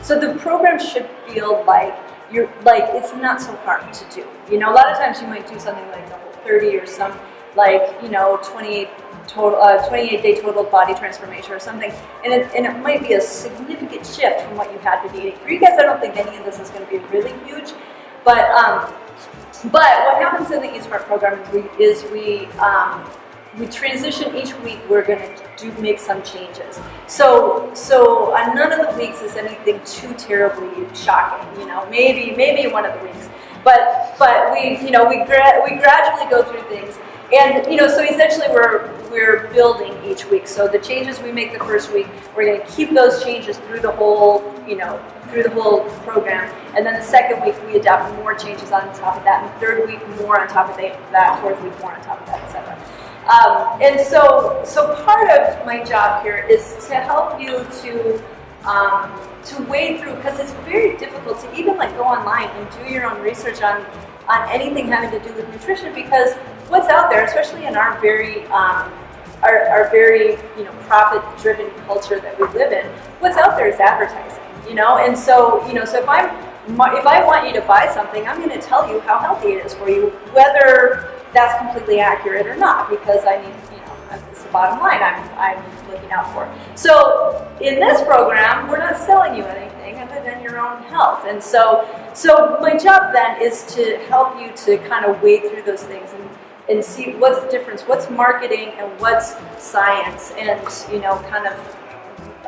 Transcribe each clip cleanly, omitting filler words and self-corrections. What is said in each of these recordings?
So the program should feel like it's not so hard to do. You know, a lot of times you might do something like the Whole30 or some 28-day total body transformation or something, and it might be a significant shift from what you had been eating. For you guys, I don't think any of this is going to be really huge, but what happens in the EatSmart program is we transition each week. We're going to make some changes. So on none of the weeks is anything too terribly shocking. You know, maybe one of the weeks, but we gradually go through things. And so essentially we're building each week. So the changes we make the first week, we're going to keep those changes through the whole program. And then the second week we adopt more changes on top of that, and third week more on top of that, fourth week more on top of that, etc. And so part of my job here is to help you to wade through, because it's very difficult to even go online and do your own research on anything having to do with nutrition, because what's out there, especially in our very profit-driven culture that we live in, what's out there is advertising, and so if I want you to buy something, I'm going to tell you how healthy it is for you, whether that's completely accurate or not, because I need, it's the bottom line I'm looking out for. So in this program, we're not selling you anything other than your own health. And so my job then is to help you to kind of wade through those things and see what's the difference, what's marketing and what's science, and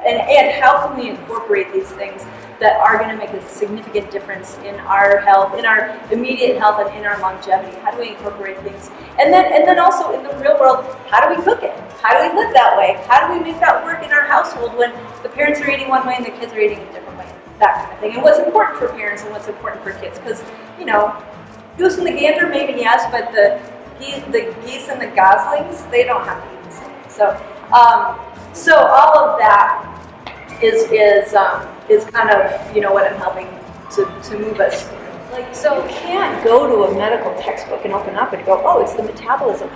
and how can we incorporate these things that are going to make a significant difference in our health, in our immediate health, and in our longevity. How do we incorporate things? And then also in the real world, how do we cook it? How do we live that way? How do we make that work in our household when the parents are eating one way and the kids are eating a different way? That kind of thing. And what's important for parents and what's important for kids? Because, goose and the gander, maybe yes, but the geese and the goslings, they don't have to eat the same. So all of that is kind of what I'm helping to move us through. So you can't go to a medical textbook and open up and go, oh, it's the metabolism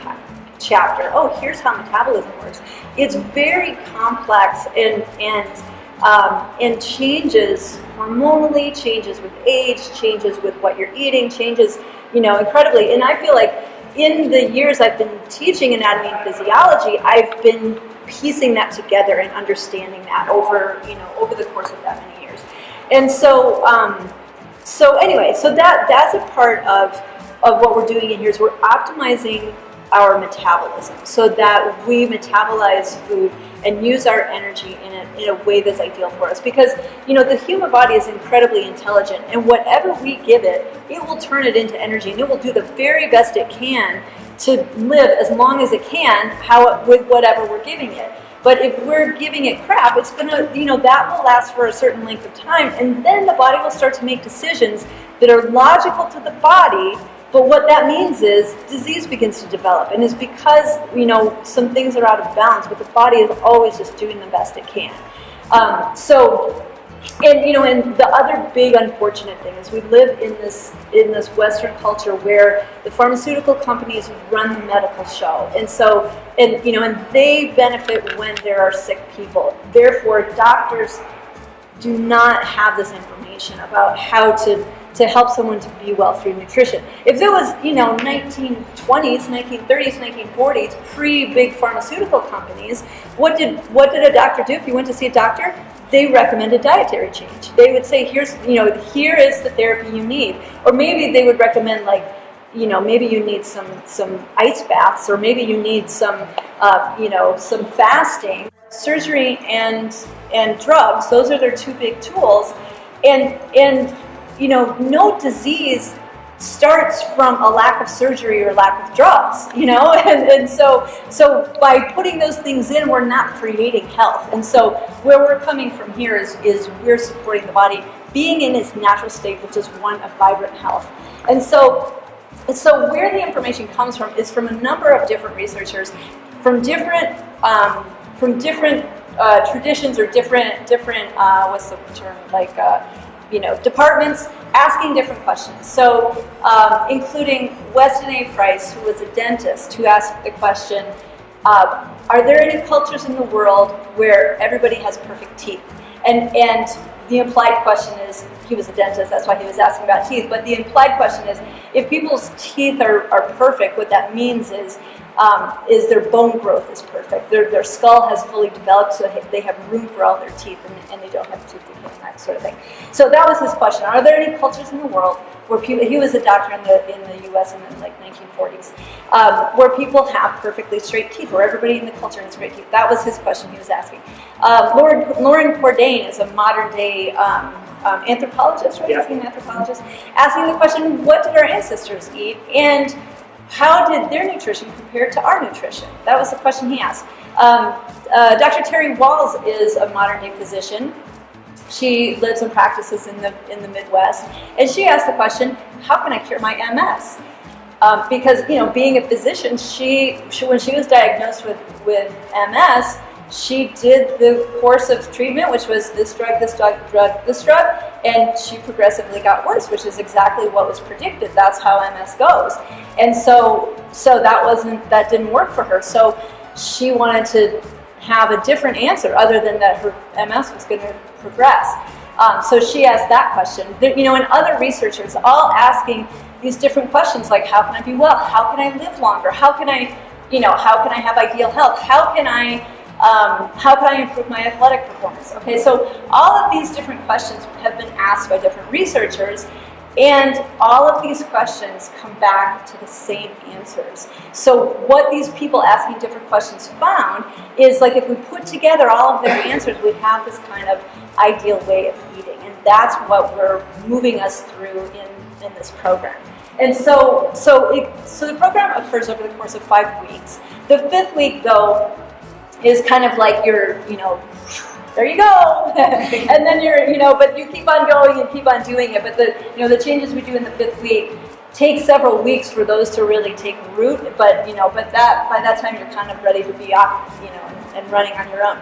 chapter. Oh, here's how metabolism works. It's very complex and changes hormonally, changes with age, changes with what you're eating, changes incredibly. And I feel like in the years I've been teaching anatomy and physiology, I've been piecing that together and understanding that over the course of that many years. And so that's a part of what we're doing in here is we're optimizing our metabolism so that we metabolize food and use our energy in a way that's ideal for us. Because the human body is incredibly intelligent, and whatever we give it, it will turn it into energy, and it will do the very best it can to live as long as it can with whatever we're giving it. But if we're giving it crap, it's gonna, that will last for a certain length of time, and then the body will start to make decisions that are logical to the body. But what that means is disease begins to develop, and it's because some things are out of balance, but the body is always just doing the best it can. And the other big unfortunate thing is we live in this Western culture where the pharmaceutical companies run the medical show, and they benefit when there are sick people. Therefore, doctors do not have this information about how to help someone to be well through nutrition. If it was 1920s, 1930s, 1940s, pre-big pharmaceutical companies, what did a doctor do if you went to see a doctor? They recommended dietary change. They would say, here is the therapy you need. Or maybe they would recommend maybe you need some ice baths, or maybe you need some fasting. Surgery and drugs, those are their two big tools. And no disease starts from a lack of surgery or lack of drugs, and so by putting those things in, we're not creating health. And so where we're coming from here is we're supporting the body being in its natural state, which is one of vibrant health. And so where the information comes from is from a number of different researchers from different traditions or different what's the term, departments, asking different questions. So including Weston A. Price, who was a dentist, who asked the question, Are there any cultures in the world where everybody has perfect teeth? And the implied question is, he was a dentist, that's why he was asking about teeth, but the implied question is, if people's teeth are perfect, what that means is their bone growth is perfect. Their skull has fully developed, so they have room for all their teeth, and they don't have tooth decay and that sort of thing. So that was his question. Are there any cultures in the world where people, he was a doctor in the U.S. in the 1940s, where people have perfectly straight teeth, where everybody in the culture has straight teeth? That was his question he was asking. Lauren Cordain is a modern day anthropologist, right? Yeah. An anthropologist, asking the question, what did our ancestors eat, and how did their nutrition compare to our nutrition? That was the question he asked. Dr. Terry Walls is a modern day physician. She lives and practices in the Midwest, and she asked the question, how can I cure my MS? Because, you know, being a physician, she when she was diagnosed with MS, she did the course of treatment, which was this drug, this drug, this drug, and she progressively got worse, which is exactly what was predicted. That's how MS goes. And so that didn't work for her. So she wanted to have a different answer other than that her MS was going to progress. So she asked that question. You know, and other researchers all asking these different questions, like, how can I be well? How can I live longer? How can I have ideal health? How can I improve my athletic performance? Okay, so all of these different questions have been asked by different researchers, and all of these questions come back to the same answers. So what these people asking different questions found is, like, if we put together all of their answers, we have this kind of ideal way of eating, and that's what we're moving us through in this program. And so the program occurs over the course of 5 weeks. The 5th week, though, is kind of like your, you know, there you go, and then but you keep on going and keep on doing it. But the changes we do in the 5th week take several weeks for those to really take root. But by that time you're kind of ready to be off, and running on your own.